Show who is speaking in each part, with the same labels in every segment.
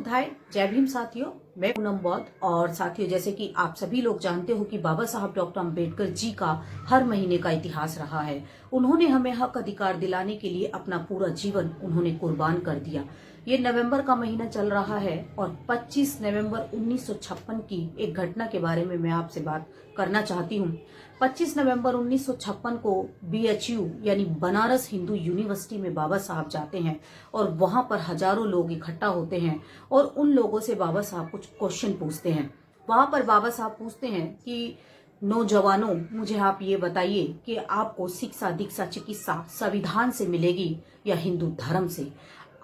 Speaker 1: बुद्धाय, जय भीम साथियों। मैं पूनम बौद्ध। और साथियों, जैसे कि आप सभी लोग जानते हो कि बाबा साहब डॉक्टर अंबेडकर जी का हर महीने का इतिहास रहा है। उन्होंने हमें हक अधिकार दिलाने के लिए अपना पूरा जीवन उन्होंने कुर्बान कर दिया। ये नवंबर का महीना चल रहा है और 25 नवंबर 1956 की एक घटना के बारे में मैं आपसे बात करना चाहती हूँ। 25 नवंबर 1956 को BHU यानी बनारस हिंदू यूनिवर्सिटी में बाबा साहब जाते हैं और वहां पर हजारों लोग इकट्ठा होते हैं और उन लोगों से बाबा साहब कुछ क्वेश्चन पूछते हैं। वहां पर बाबा साहब पूछते हैं कि नौजवानों, मुझे आप ये बताइए कि आपको शिक्षा, दीक्षा, चिकित्सा संविधान से मिलेगी या हिंदू धर्म से?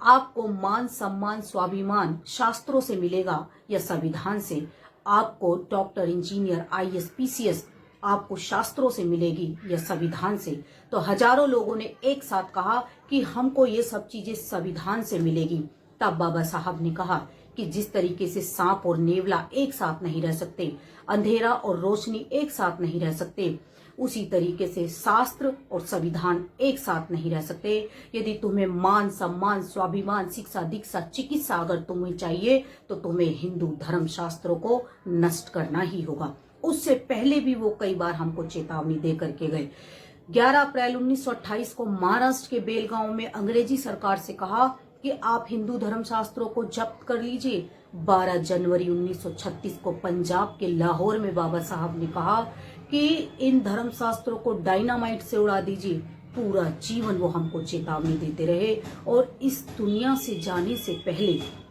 Speaker 1: आपको मान, सम्मान, स्वाभिमान शास्त्रों से मिलेगा या संविधान से? आपको डॉक्टर, इंजीनियर, IAS, PCS आपको शास्त्रों से मिलेगी या संविधान से? तो हजारों लोगों ने एक साथ कहा कि हमको ये सब चीजें संविधान से मिलेगी। तब बाबा साहब ने कहा कि जिस तरीके से सांप और नेवला एक साथ नहीं रह सकते, अंधेरा और रोशनी एक साथ नहीं रह सकते, उसी तरीके से शास्त्र और संविधान एक साथ नहीं रह सकते। यदि तुम्हें मान, सम्मान, स्वाभिमान, शिक्षा, दीक्षा, चिकित्सा अगर तुम्हें चाहिए तो तुम्हें हिंदू धर्म शास्त्रों को नष्ट करना ही होगा। उससे पहले भी वो कई बार हमको चेतावनी दे करके गए। 11 अप्रैल 1928 को महाराष्ट्र के बेलगांव में अंग्रेजी सरकार से कहा कि आप हिंदू धर्म शास्त्रों को जब्त कर लीजिए। 12 जनवरी 1936 को पंजाब के लाहौर में बाबा साहब ने कहा कि इन धर्म शास्त्रों को डायनामाइट से उड़ा दीजिए। पूरा जीवन वो हमको चेतावनी देते रहे और इस दुनिया से जाने से पहले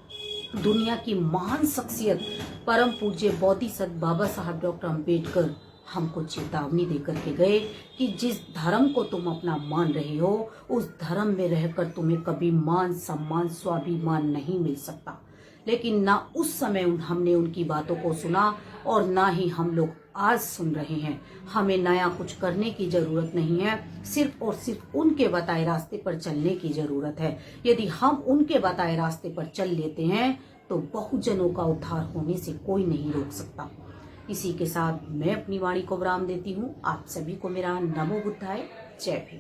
Speaker 1: दुनिया की महान शख्सियत परम पूज्य बोधिसत्व बाबा साहब डॉक्टर अंबेडकर हमको चेतावनी देकर के गए कि जिस धर्म को तुम अपना मान रहे हो, उस धर्म में रहकर तुम्हें कभी मान, सम्मान, स्वाभिमान नहीं मिल सकता। लेकिन ना उस समय हमने उनकी बातों को सुना और ना ही हम लोग आज सुन रहे हैं। हमें नया कुछ करने की जरूरत नहीं है, सिर्फ और सिर्फ उनके बताए रास्ते पर चलने की जरूरत है। यदि हम उनके बताए रास्ते पर चल लेते हैं तो बहुजनों का उद्धार होने से कोई नहीं रोक सकता। इसी के साथ मैं अपनी वाणी को विराम देती हूँ। आप सभी को मेरा नमो बुद्धाय, जय भीम।